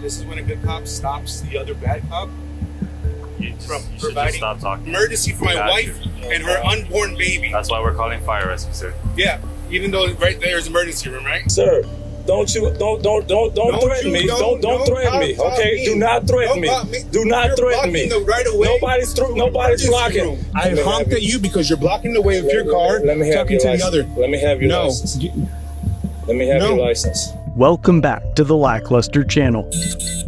This is when a good cop stops the other bad cop from providing stop talking. emergency for my wife and her unborn baby. That's why we're calling fire rescue, sir. Yeah, even though right there's emergency room, right? Sir, don't threaten me. Don't threaten me. Okay, do not threaten me. Do not threaten me. Nobody's blocking. I honked at you because you're blocking the way of your car. Talking to the other. Let me have your license. Let me have your license. Welcome back to the Lackluster channel.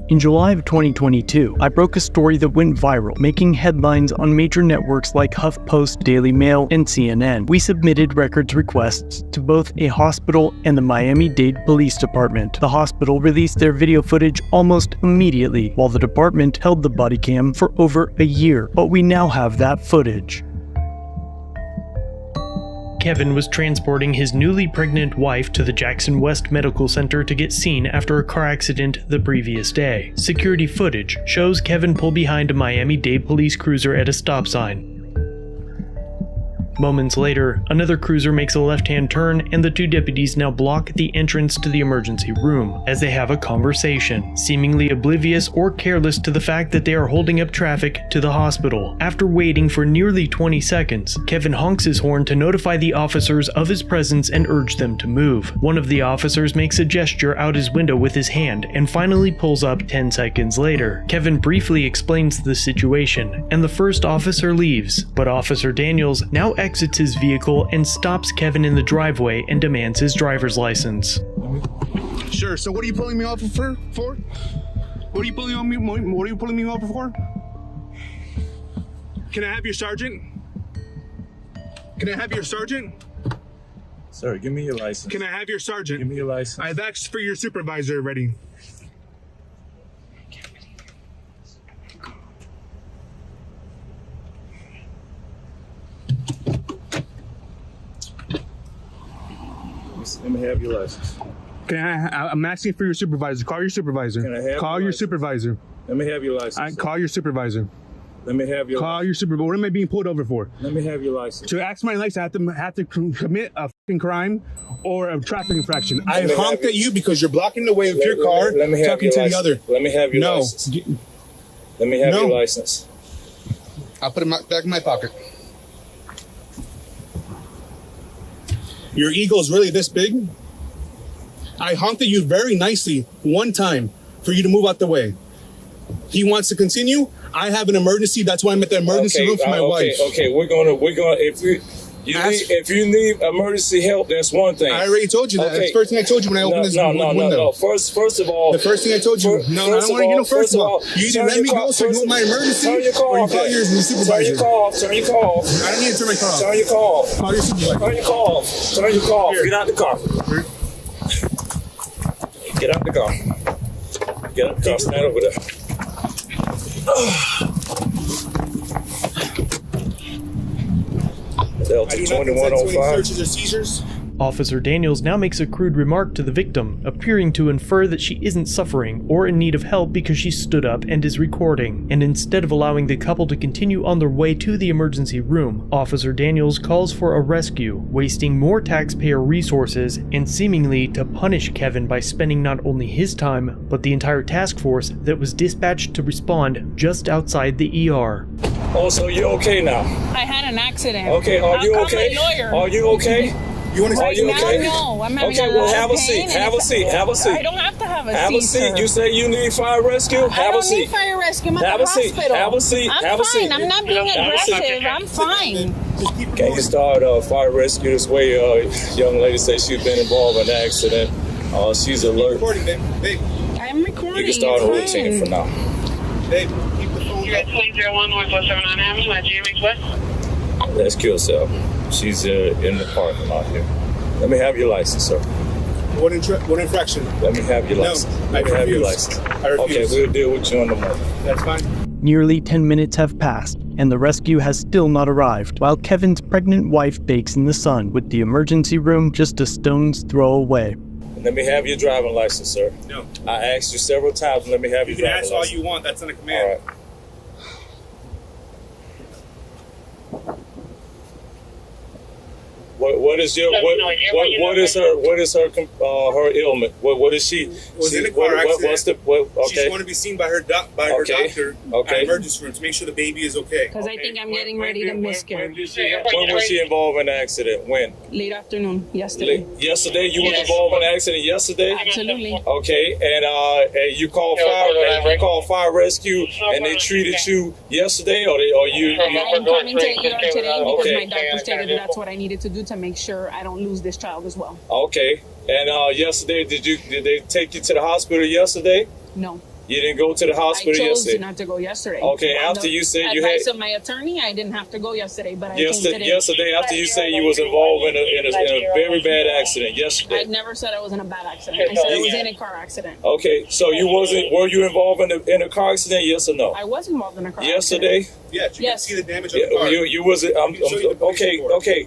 In July of 2022, I broke a story that went viral, making headlines on major networks like HuffPost, Daily Mail, and CNN. We submitted records requests to both a hospital and the Miami-Dade Police Department. The hospital released their video footage almost immediately, while the department held the body cam for over a year. But we now have that footage. Kevin was transporting his newly pregnant wife to the Jackson West Medical Center to get seen after a car accident the previous day. Security footage shows Kevin pull behind a Miami-Dade police cruiser at a stop sign. Moments later, another cruiser makes a left-hand turn and the two deputies now block the entrance to the emergency room as they have a conversation, seemingly oblivious or careless to the fact that they are holding up traffic to the hospital. After waiting for nearly 20 seconds, Kevin honks his horn to notify the officers of his presence and urge them to move. One of the officers makes a gesture out his window with his hand and finally pulls up 10 seconds later. Kevin briefly explains the situation, and the first officer leaves, but Officer Daniels now exits his vehicle and stops Kevin in the driveway and demands his driver's license. Sure. So what are you pulling me over for? What are you pulling me over for? Can I have your sergeant? Sir, give me your license. Can I have your sergeant? Give me your license. I've asked for your supervisor already. Let me have your license. I'm asking for your supervisor. Call your supervisor. Can I have Call your supervisor. Let me have your license. Call your supervisor. Let me have your Call your supervisor. What am I being pulled over for? Let me have your license. To ask my license, I have to commit a fucking crime or a traffic infraction. I honked at you because you're blocking the way of your car. Let me have talking to the other. Let me have your license. Let me have your license. I'll put it back in my pocket. Your ego is really this big? I honked at you very nicely one time for you to move out the way. He wants to continue. I have an emergency. That's why I'm at the emergency room for my wife. Okay, we're gonna. If you need emergency help, that's one thing. I already told you that. That's the first thing I told you when I opened this window. No. First of all, the first thing I told you. I don't want to get no first of all. You either let me go so you know my emergency, or you call your supervisor. Turn your car off. I don't need to turn my car off. Turn your car off. Call your supervisor. Turn your car off. Turn your car off. Get out the car. Get out the car. Get out the car. Stand over there. Delta 2105. Searches or seizures. Officer Daniels now makes a crude remark to the victim, appearing to infer that she isn't suffering or in need of help because she stood up and is recording. And instead of allowing the couple to continue on their way to the emergency room, Officer Daniels calls for a rescue, wasting more taxpayer resources and seemingly to punish Kevin by spending not only his time, but the entire task force that was dispatched to respond just outside the ER. Oh, so you're okay now? I had an accident. Okay, are you okay? Are you okay? You want to right now, okay? No, I'm having okay, a well, lot have of a seat. pain Have a seat. Have a seat. I don't have to have a seat. Have a seat. You say you need fire rescue? Have a seat. I don't need fire rescue. I'm at have the a seat. hospital. Have a seat. I'm have a seat. fine. I'm not being aggressive. I'm fine. Can you start fire rescue this way? Young lady says she's been involved in an accident. She's alert. I'm recording. You can start a routine for now. Babe, keep the phone. You're at 201 Northwest 79 Amazon at GMX West. That's QSL. She's in the parking lot here. Let me have your license, sir. What infraction? Let me have your license. Let me have your license. I refuse. Okay, we'll deal with you in the morning. That's fine. Nearly 10 minutes have passed, and the rescue has still not arrived, while Kevin's pregnant wife bakes in the sun, with the emergency room just a stone's throw away. Let me have your driving license, sir. No. I asked you several times, let me have your driving license. You can ask all you want. That's not a command. All right. What is your what is her ailment? What is she? Was in a car accident. What's the okay? She's going to be seen by her doctor Okay. at emergency room to make sure the baby is okay. Because I think I'm getting ready to miscarry. When was she involved in the accident? When? Late afternoon, yesterday. Yesterday. You was involved in an accident yesterday. Absolutely. Okay, and you called fire rescue, and they treated you yesterday, or you? I'm coming to ER today because Okay. my doctor stated that that's what I needed to do to make sure I don't lose this child as well. Okay, and yesterday, did they take you to the hospital yesterday? No. You didn't go to the hospital I chose yesterday. not to go yesterday. Okay, On after the you said you had advice of my attorney, I didn't have to go yesterday, but I came today. yesterday after you said you was involved in a very bad accident I yesterday. never said I was in a bad accident. I said I was in a car accident. Okay, so were you involved in a car accident? Yes or no? I was involved in a car Yesterday. accident. Yeah, you can Yes. see the damage on the car. You was show you the police okay. report. Okay,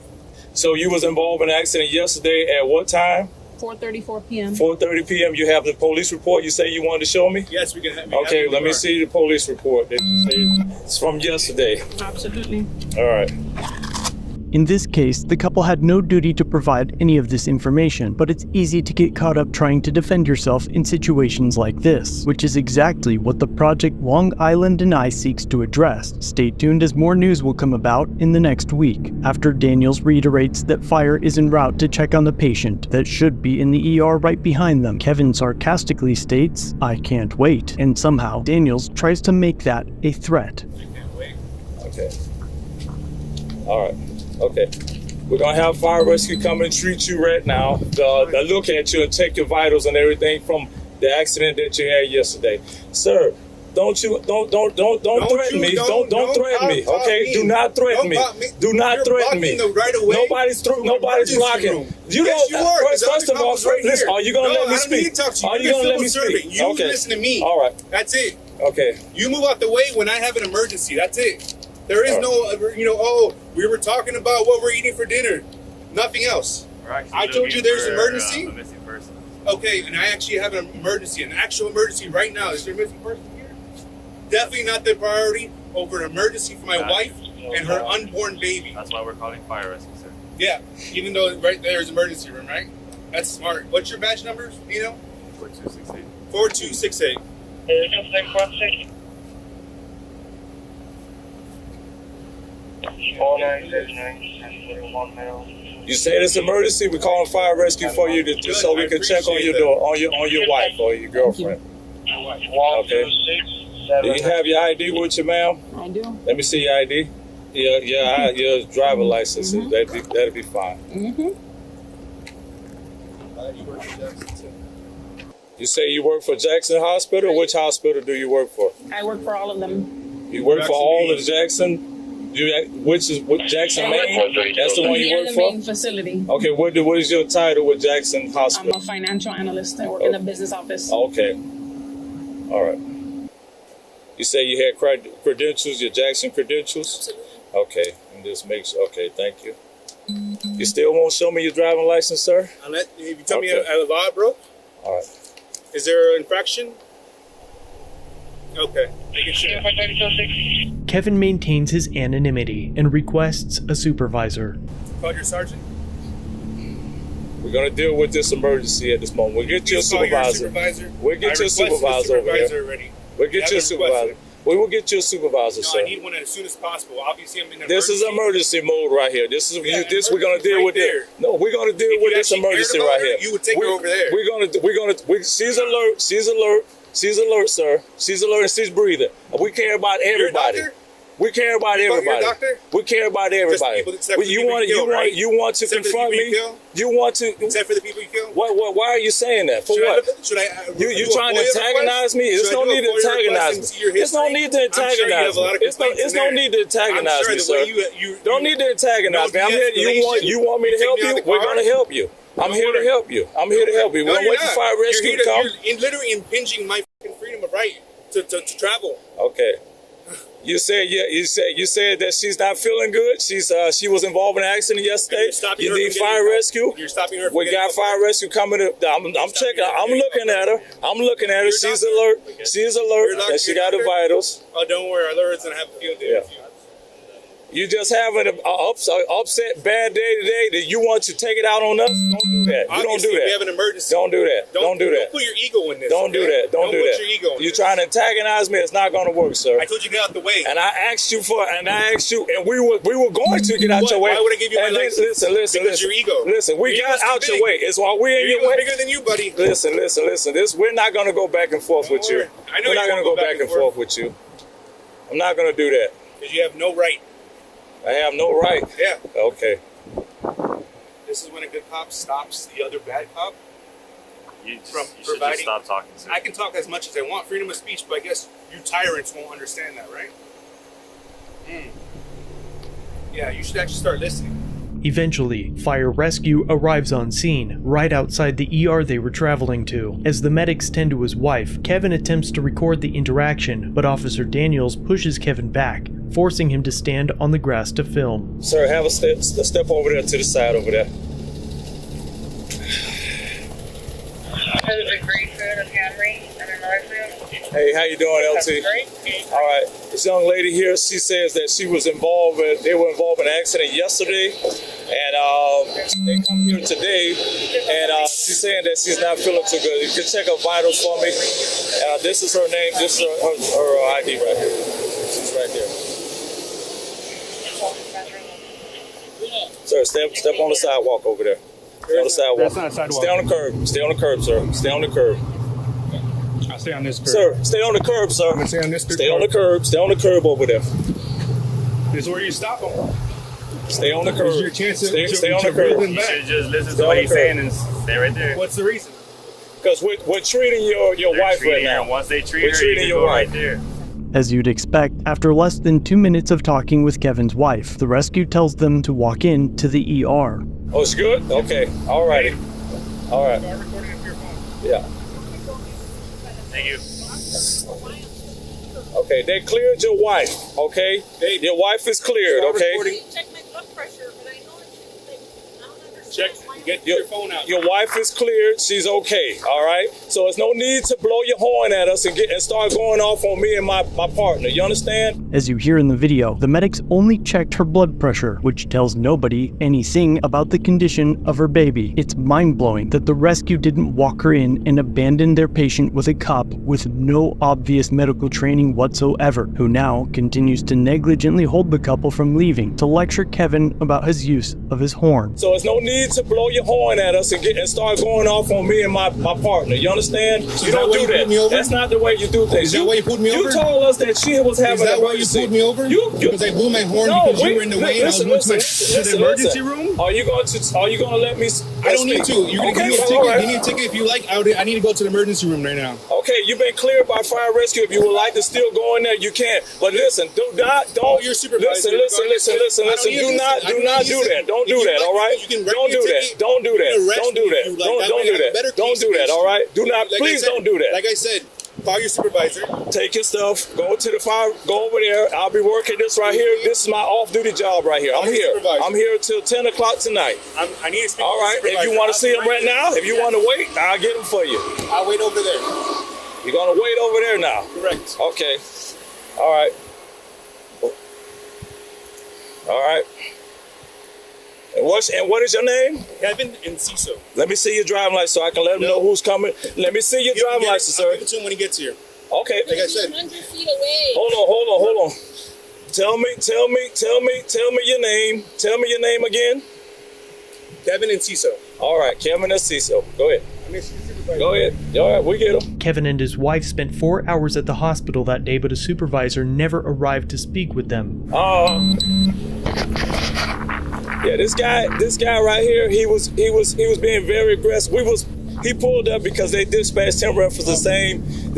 so you was involved in an accident yesterday at what time? 4:34 p.m. 4:30 p.m. You have the police report. You say you wanted to show me. Yes, we can have Okay, let me see the police report. It's from yesterday. Absolutely. All right. In this case, the couple had no duty to provide any of this information, but it's easy to get caught up trying to defend yourself in situations like this, which is exactly what the Project Long Island Deny seeks to address. Stay tuned as more news will come about in the next week, after Daniels reiterates that fire is en route to check on the patient that should be in the ER right behind them. Kevin sarcastically states, "I can't wait," and somehow Daniels tries to make that a threat. Okay. All right. Okay. We're going to have fire rescue come and treat you right now. They'll look at you and take your vitals and everything from the accident that you had yesterday. Sir, don't threaten me. Don't threaten me. Okay? Do not threaten me. Do not threaten me. Nobody's blocking. You Yes, don't. you are. First of all, right listen, here. are you going to let me I don't need speak? to talk to you. Are you You're going to let me civil servant. speak? You Okay. listen to me. All right. That's it. Okay. You move out the way when I have an emergency. That's it. There is no, oh, we were talking about what we're eating for dinner. Nothing else. I told you there's an emergency. Okay, and I actually have an emergency, an actual emergency right now. Is there a missing person here? Definitely not the priority over an emergency for my wife and her unborn baby. That's why we're calling fire rescue, sir. Yeah, even though right there's emergency room, right? That's smart. What's your badge number? Do you know? 4268. 4268. You say it's emergency. We're calling fire rescue for you to so we can check on your wife or your girlfriend. Okay. Do you have your ID with you, ma'am? I do. Let me see your ID. Yeah, your driver license. That'd be fine. You say you work for Jackson Hospital. Which hospital do you work for? I work for all of them. You work for all of Jackson. Which is Jackson, Maine? That's the one you Near work the for? main facility. Okay, what is your title with Jackson I'm Hospital? a financial analyst. I work in a business office. Okay. All right. You say you had credentials, your Jackson credentials? Okay. And just make sure. Okay, thank you. You still won't show me your driving license, sir? If you tell me Okay. a law broke, All right. is there an infraction? Okay. Making sure. Kevin maintains his anonymity and requests a supervisor. Call your sergeant. We're going to deal with this emergency at this moment. We'll get you a Please call your supervisor. We'll get you a I requested supervisor over supervisor here. already. We'll get you a Haven't supervisor. requested. We will get you a supervisor, No, sir. I need one as soon as possible. Obviously, I'm in an This is emergency. emergency mode right here. This is Yeah, this we're gonna emergency deal right with there. it. No, we're gonna deal If with you this actually cared emergency about right her, here. you would take her over there. She's alert. She's alert. She's alert, sir. She's alert and she's breathing. We care about everybody. doctor? We care about You're a everybody. doctor? We care about everybody. except for the You people want you kill, right? you want to Except for the confront people me? you kill? You want to Except for the people you kill. what why are you saying that? For Should what? Should I You do a trying to FOIA antagonize request? me? There's Should I no do a need to FOIA request antagonize and me. see your There's no history? need to I'm sure you antagonize have a lot of me. complaints It's in no there. need to antagonize I'm sure me, the sir. way you Don't need to antagonize me. No I'm here. You want me to de-escalation. help You you? take me out the We're car? gonna help you. I'm Don't here to worry. help you. I'm here to help you. We're No, gonna you're wait for not. fire rescue You're to come. You're literally impinging my fucking freedom of right to travel. Okay. You said that she's not feeling good. She was involved in an accident yesterday. You're stopping You her need from fire getting- rescue. You're stopping her from We getting got up. fire rescue coming. I'm checking. I'm looking at her. I'm looking at her. You're She's doctor? alert. She's alert. You're doctor? And she got her You're vitals. Oh, don't worry. Our lawyer's gonna have a field day with you. You just having an upset bad day today that you want to take it out on us? Don't do that. You don't do Obviously, that. we have an emergency. Don't do that. Don't do that. Don't put your ego in this. Don't do okay? that. Don't do put that. your ego in You're this. trying to antagonize me. It's not going to work, sir. I told you to get out the way. And I asked you, and we were going to get out your way. Why would I give you my And license? Listen. Because your ego. Listen, we Your got ego's too out your big. way. It's while we're in Your your ego's way. bigger than you, buddy. Listen. We're not going to go back and forth with you. worry. I know We're you not going to won't go back and forth with you. I'm not going to do that. Because you have no right. I have no right. Yeah. Okay. This is when a good cop stops the other bad cop. You From should providing- just stop talking, sir. I can talk as much as I want, freedom of speech, but I guess you tyrants won't understand that, right? Yeah, you should actually start listening. Eventually, fire rescue arrives on scene, right outside the ER they were traveling to. As the medics tend to his wife, Kevin attempts to record the interaction, but Officer Daniels pushes Kevin back, forcing him to stand on the grass to film. Sir, have a step over there to the side over there. Hey, how you doing, LT? All right. This young lady here, she says that they were involved in an accident yesterday, and they come here today, and she's saying that she's not feeling too good. You can check her vitals for me. This is her name. This is her ID right here. She's right here. Sir, step on the sidewalk over there. Stay on the sidewalk. That's not a sidewalk. Stay on the curb. Stay on the curb, sir. Stay on the curb. I'll stay on this curb. Sir, stay on the curb, sir. I'm gonna stay on this curb. Stay on the curb. Stay on the curb over there. This is where you stop them. Stay on the curb. This is your chance to Stay on the to bring curb. them You back. should just listen Stay to on what the he's curb. saying and stay right there. What's the reason? Because we're treating your They're wife right treating her, now. and once they treat We're her, treating you your can go right wife. there. As you'd expect, after less than 2 minutes of talking with Kevin's wife, the rescue tells them to walk in to the ER. Oh, it's good? Okay. All righty. All right. Start recording it for your phone. Yeah. Thank you. Okay. They cleared your wife. Okay. Your wife is cleared. Start Okay. recording. Check my blood pressure, but I know it's like, I don't understand. Check. why- Get your phone out. Your wife is cleared. She's okay. All right. So there's no need to blow your horn at us and start going off on me and my partner. You understand? As you hear in the video, the medics only checked her blood pressure, which tells nobody anything about the condition of her baby. It's mind-blowing that the rescue didn't walk her in and abandon their patient with a cop with no obvious medical training whatsoever, who now continues to negligently hold the couple from leaving to lecture Kevin about his use of his horn. So there's no need to blow your horn at us and start going off on me and my partner. You understand? So you is that don't why do you that. pulled me over? That's not the way you do things. Is that why you pulled me over? You told us that she was having Is that an why you emergency. pulled me over? Because I blew my horn because you were in the way and I was going to the emergency room? Are you going to let me? I don't need to. You're going to give me a well, ticket. all right. Give me a ticket if you like. I need to go to the emergency room right now. Okay, you've been cleared by fire rescue. If you would like to still go in there, you can. But listen, don't. Your supervisor. Listen. Do not do that. Don't do that. All right. Don't do that. Don't do that. Don't do that. Don't do that. Don't do that. All right. Do not. Please don't do that. Like I said, call your supervisor. Take your stuff. Go to the fire. Go over there. I'll be working this right here. This is my off-duty job right here. I'm here. I'm here till 10 o'clock tonight. I need to speak All right. to the If you supervisor. want to see him right now, if you want to wait, I'll get him for you. I'll wait over there. You're gonna wait over there now. Correct. Okay. All right. All right. And what is your name? Kevin and Ciso. Let me see your driving license so I can let them know who's coming. Let me see your driving license, I'll sir. give it to him when he gets here. Okay. Like I said. 100 feet away. Hold on. Tell me your name. Tell me your name again. Kevin and Ciso. All right, Kevin and Cecil. Go ahead. Go ahead. All right, we get him. Kevin and his wife spent 4 hours at the hospital that day, but a supervisor never arrived to speak with them. Yeah, this guy right here, he was being very aggressive. He pulled up because they dispatched him for the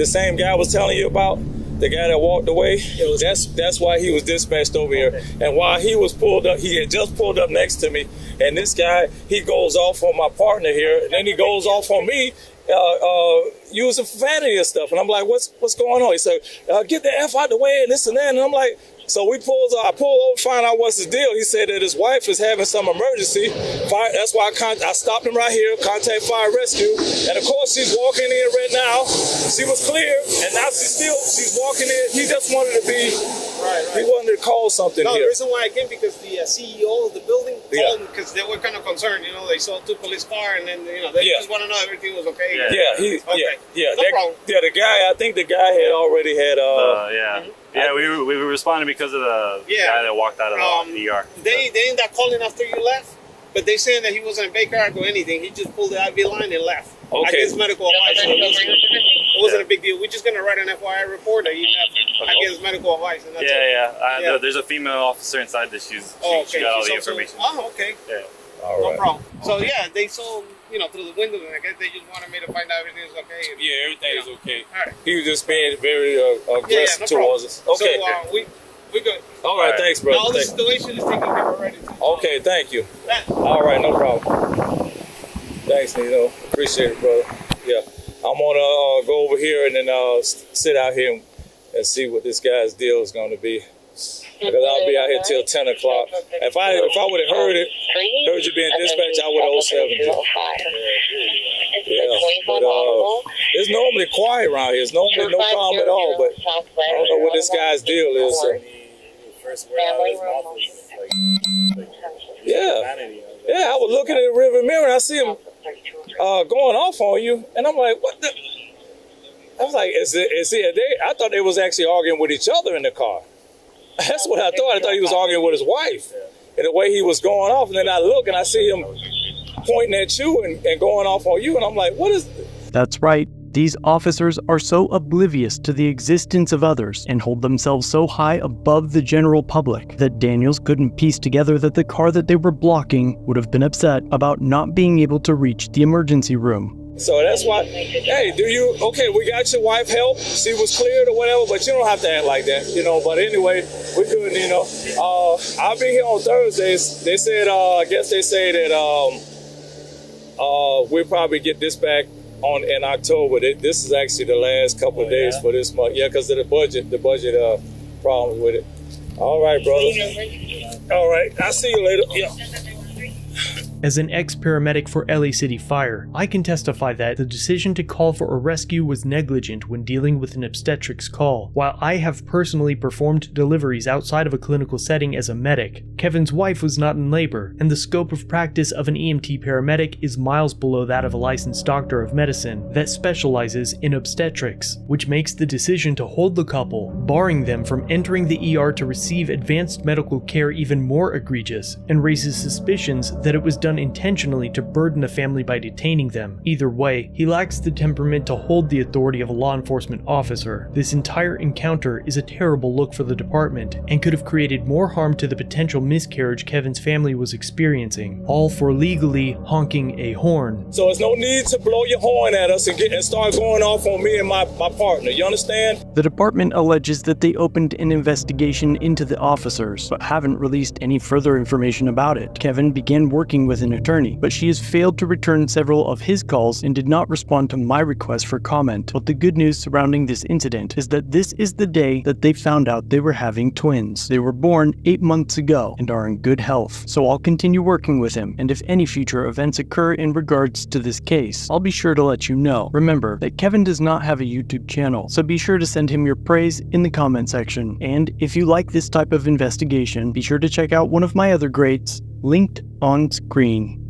same guy I was telling you about, the guy that walked away. That's why he was dispatched over here. And while he was pulled up, he had just pulled up next to me, and this guy, he goes off on my partner here, and then he goes off on me, using profanity and stuff. And I'm like, what's going on? He said, get the F out the way and this and that. And I'm like, So I pull over, find out what's the deal. He said that his wife is having some emergency. That's why I stopped him right here, contact fire rescue. And of course, she's walking in right now. She was clear, and now she's walking in. He just wanted to be, he wanted to call something No, here. the reason why I came because the CEO of the building called because they were kind of concerned. You know, they saw 2 police cars, and then they just want to know everything was okay. Yeah. No problem. The guy. I think the guy had already had. Yeah, we were responding because of the guy that walked out of the ER. They ended up calling after you left, but they saying that he wasn't a Baker Act or anything. He just pulled the IV line and left. Okay. I guess medical advice. So it wasn't a big deal. We're just gonna write an FYI report that he left. I guess medical advice. And that's it. There's a female officer inside that she got all the information. Oh, okay. All No right. problem. So they saw through the window, and I guess they just wanted me to find out everything is okay. Yeah, everything is okay. All right. He was just being very aggressive no towards us. Okay. So we good. All right, thanks, brother. Now the Thanks. situation is taken care of already. Okay, thank you. All right, no problem. Thanks, Nino. Appreciate it, brother. Yeah, I'm gonna go over here and then sit out here and see what this guy's deal is going to be. Because I'll be out here till 10 o'clock. If I would have heard you being dispatched, I would have 07 you. Yeah, but it's normally quiet around here. It's normally no problem at all. But I don't know what this guy's deal is. So. Yeah, I was looking in the rearview mirror and I see him going off on you, and I'm like, what the? I was like, I thought they was actually arguing with each other in the car. That's what I thought. I thought he was arguing with his wife. And the way he was going off, and then I look and I see him pointing at you and going off on you, and I'm like, what is this? That's right. These officers are so oblivious to the existence of others and hold themselves so high above the general public that Daniels couldn't piece together that the car that they were blocking would have been upset about not being able to reach the emergency room. So that's why, hey, we got your wife help. She was cleared or whatever, but you don't have to act like that, But anyway, we're good, I'll be here on Thursdays. They said, I guess they say that we'll probably get this back in October. This is actually the last couple of days for this month. Yeah, because of the budget problem with it. All right, brother. All right, I'll see you later. Yeah. As an ex-paramedic for LA City Fire, I can testify that the decision to call for a rescue was negligent when dealing with an obstetrics call. While I have personally performed deliveries outside of a clinical setting as a medic, Kevin's wife was not in labor, and the scope of practice of an EMT paramedic is miles below that of a licensed doctor of medicine that specializes in obstetrics, which makes the decision to hold the couple, barring them from entering the ER to receive advanced medical care, even more egregious, and raises suspicions that it was done intentionally to burden the family by detaining them. Either way, he lacks the temperament to hold the authority of a law enforcement officer. This entire encounter is a terrible look for the department and could have created more harm to the potential miscarriage Kevin's family was experiencing, all for legally honking a horn. So there's no need to blow your horn at us and start going off on me and my partner. You understand? The department alleges that they opened an investigation into the officers, but haven't released any further information about it. Kevin began working with an attorney, but she has failed to return several of his calls and did not respond to my request for comment. But the good news surrounding this incident is that this is the day that they found out they were having twins. They were born 8 months ago and are in good health, so I'll continue working with him, and if any future events occur in regards to this case, I'll be sure to let you know. Remember that Kevin does not have a YouTube channel, so be sure to send him your praise in the comment section. And if you like this type of investigation, be sure to check out one of my other greats linked on screen.